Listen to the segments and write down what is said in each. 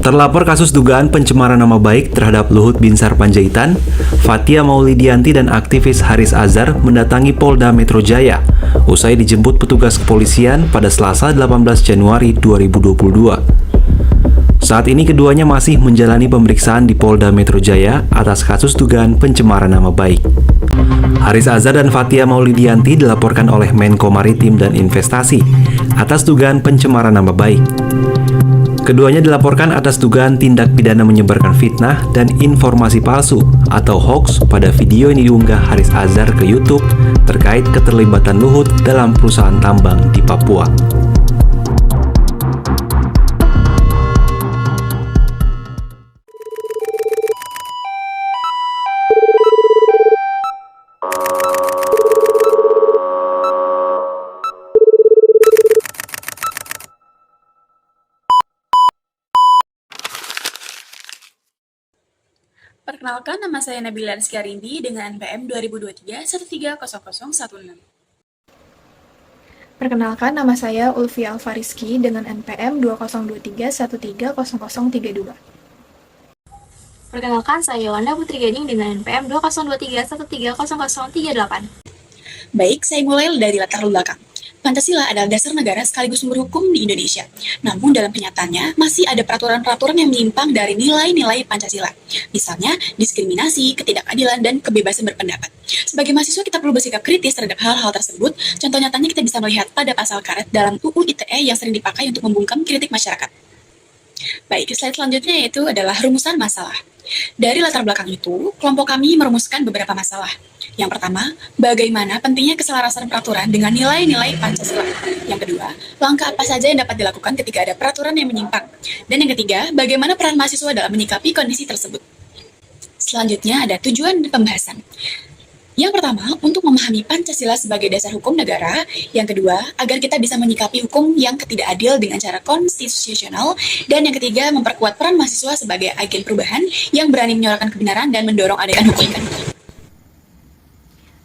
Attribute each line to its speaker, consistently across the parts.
Speaker 1: Terlapor kasus dugaan pencemaran nama baik terhadap Luhut Binsar Panjaitan, Fathia Maulidianti dan aktivis Haris Azhar mendatangi Polda Metro Jaya usai dijemput petugas kepolisian pada Selasa 18 Januari 2022. Saat ini keduanya masih menjalani pemeriksaan di Polda Metro Jaya atas kasus dugaan pencemaran nama baik. Haris Azhar dan Fathia Maulidianti dilaporkan oleh Menko Maritim dan Investasi atas dugaan pencemaran nama baik. Keduanya dilaporkan atas dugaan tindak pidana menyebarkan fitnah dan informasi palsu atau hoax pada video yang diunggah Haris Azhar ke YouTube terkait keterlibatan Luhut dalam perusahaan tambang di Papua.
Speaker 2: Perkenalkan, nama saya Nabila Rizky Arindi dengan NPM 2023-130016.
Speaker 3: Perkenalkan, nama saya Ulfi Alfariski dengan NPM 2023-130032.
Speaker 4: Perkenalkan, saya Yolanda Putri Gading dengan NPM 2023-130038.
Speaker 2: Baik, saya mulai dari latar belakang. Pancasila adalah dasar negara sekaligus sumber hukum di Indonesia. Namun dalam kenyataannya masih ada peraturan-peraturan yang menyimpang dari nilai-nilai Pancasila. Misalnya diskriminasi, ketidakadilan, dan kebebasan berpendapat. Sebagai mahasiswa kita perlu bersikap kritis terhadap hal-hal tersebut. Contoh nyatanya kita bisa melihat pada pasal karet dalam UU ITE yang sering dipakai untuk membungkam kritik masyarakat. Baik, slide selanjutnya yaitu adalah rumusan masalah. Dari latar belakang itu, kelompok kami merumuskan beberapa masalah. Yang pertama, bagaimana pentingnya keselarasan peraturan dengan nilai-nilai Pancasila. Yang kedua, langkah apa saja yang dapat dilakukan ketika ada peraturan yang menyimpang. Dan yang ketiga, bagaimana peran mahasiswa dalam menyikapi kondisi tersebut. Selanjutnya ada tujuan pembahasan. Yang pertama, untuk memahami Pancasila sebagai dasar hukum negara. Yang kedua, agar kita bisa menyikapi hukum yang tidak adil dengan cara konstitusional. Dan yang ketiga, memperkuat peran mahasiswa sebagai agen perubahan yang berani menyuarakan kebenaran dan mendorong adanya hukum.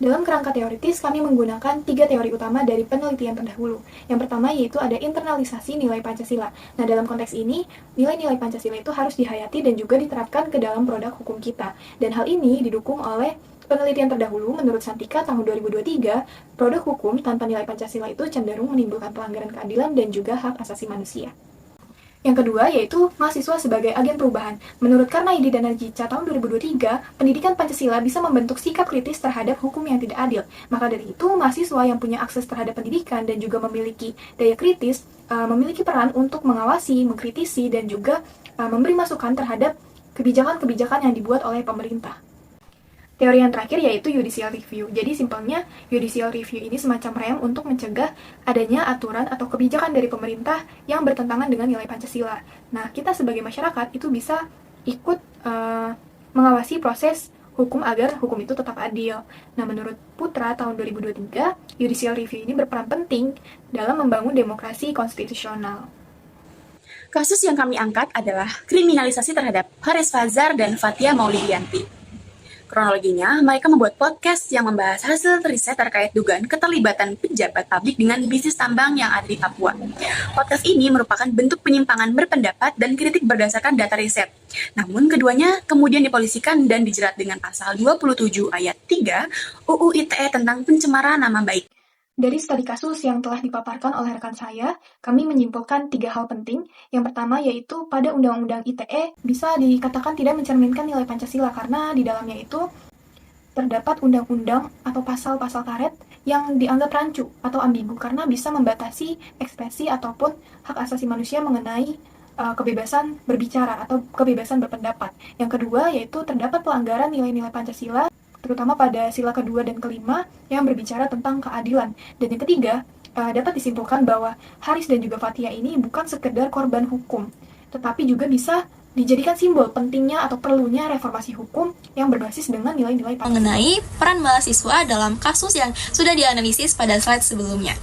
Speaker 3: Dalam kerangka teoritis, kami menggunakan 3 teori utama dari penelitian terdahulu. Yang pertama yaitu ada internalisasi nilai Pancasila. Nah, dalam konteks ini, nilai-nilai Pancasila itu harus dihayati dan juga diterapkan ke dalam produk hukum kita. Dan hal ini didukung oleh penelitian terdahulu. Menurut Santika tahun 2023, produk hukum tanpa nilai Pancasila itu cenderung menimbulkan pelanggaran keadilan dan juga hak asasi manusia. Yang kedua yaitu mahasiswa sebagai agen perubahan. Menurut Karnaidi dan Najicca tahun 2023, pendidikan Pancasila bisa membentuk sikap kritis terhadap hukum yang tidak adil. Maka dari itu, mahasiswa yang punya akses terhadap pendidikan dan juga memiliki daya kritis, memiliki peran untuk mengawasi, mengkritisi, dan juga memberi masukan terhadap kebijakan-kebijakan yang dibuat oleh pemerintah. Teori yang terakhir yaitu judicial review. Jadi simpelnya, judicial review ini semacam rem untuk mencegah adanya aturan atau kebijakan dari pemerintah yang bertentangan dengan nilai Pancasila. Nah, kita sebagai masyarakat itu bisa ikut mengawasi proses hukum agar hukum itu tetap adil. Nah, menurut Putra tahun 2023, judicial review ini berperan penting dalam membangun demokrasi konstitusional.
Speaker 2: Kasus yang kami angkat adalah kriminalisasi terhadap Haris Azhar dan Fathia Maulidianti. Kronologinya, mereka membuat podcast yang membahas hasil riset terkait dugaan keterlibatan pejabat publik dengan bisnis tambang yang ada di Papua. Podcast ini merupakan bentuk penyimpangan berpendapat dan kritik berdasarkan data riset. Namun keduanya kemudian dipolisikan dan dijerat dengan pasal 27 ayat 3 UU ITE tentang pencemaran nama baik.
Speaker 3: Dari studi kasus yang telah dipaparkan oleh rekan saya, kami menyimpulkan 3 hal penting. Yang pertama yaitu pada Undang-Undang ITE bisa dikatakan tidak mencerminkan nilai Pancasila karena di dalamnya itu terdapat undang-undang atau pasal-pasal karet yang dianggap rancu atau ambigu karena bisa membatasi ekspresi ataupun hak asasi manusia mengenai kebebasan berbicara atau kebebasan berpendapat. Yang kedua yaitu terdapat pelanggaran nilai-nilai Pancasila terutama pada sila kedua dan kelima yang berbicara tentang keadilan. Dan yang ketiga, dapat disimpulkan bahwa Haris dan juga Fathia ini bukan sekedar korban hukum, tetapi juga bisa dijadikan simbol pentingnya atau perlunya reformasi hukum yang berbasis dengan nilai-nilai Pancasila.
Speaker 4: Mengenai peran mahasiswa dalam kasus yang sudah dianalisis pada slide sebelumnya.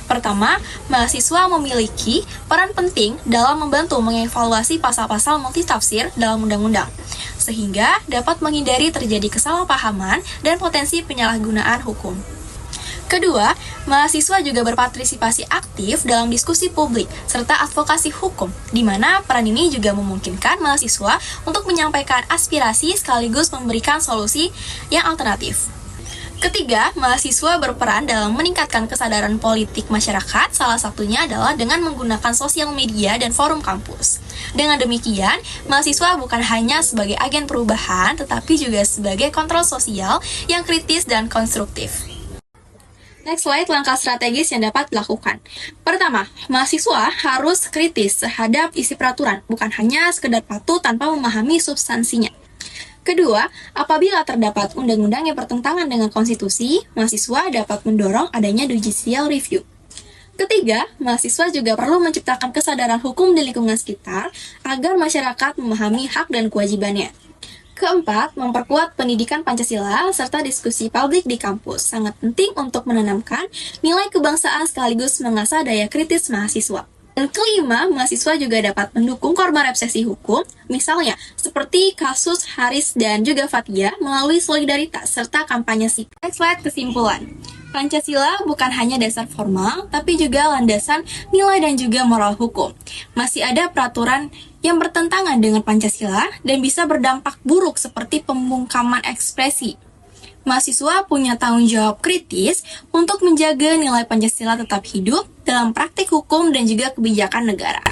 Speaker 4: Pertama, mahasiswa memiliki peran penting dalam membantu mengevaluasi pasal-pasal multitafsir dalam undang-undang, sehingga dapat menghindari terjadi kesalahpahaman dan potensi penyalahgunaan hukum. Kedua, mahasiswa juga berpartisipasi aktif dalam diskusi publik serta advokasi hukum, di mana peran ini juga memungkinkan mahasiswa untuk menyampaikan aspirasi sekaligus memberikan solusi yang alternatif. Ketiga, mahasiswa berperan dalam meningkatkan kesadaran politik masyarakat, salah satunya adalah dengan menggunakan sosial media dan forum kampus. Dengan demikian, mahasiswa bukan hanya sebagai agen perubahan, tetapi juga sebagai kontrol sosial yang kritis dan konstruktif. Next slide, langkah strategis yang dapat dilakukan. Pertama, mahasiswa harus kritis terhadap isi peraturan, bukan hanya sekedar patuh tanpa memahami substansinya. Kedua, apabila terdapat undang-undang yang bertentangan dengan konstitusi, mahasiswa dapat mendorong adanya judicial review. Ketiga, mahasiswa juga perlu menciptakan kesadaran hukum di lingkungan sekitar agar masyarakat memahami hak dan kewajibannya. Keempat, memperkuat pendidikan Pancasila serta diskusi publik di kampus. Sangat penting untuk menanamkan nilai kebangsaan sekaligus mengasah daya kritis mahasiswa. Dan kelima, mahasiswa juga dapat mendukung korban represesi hukum, misalnya seperti kasus Haris dan juga Fathia melalui solidaritas serta kampanye sipil. Next slide, kesimpulan. Pancasila bukan hanya dasar formal, tapi juga landasan nilai dan juga moral hukum. Masih ada peraturan yang bertentangan dengan Pancasila dan bisa berdampak buruk seperti pembungkaman ekspresi. Mahasiswa punya tanggung jawab kritis untuk menjaga nilai Pancasila tetap hidup dalam praktik hukum dan juga kebijakan negara.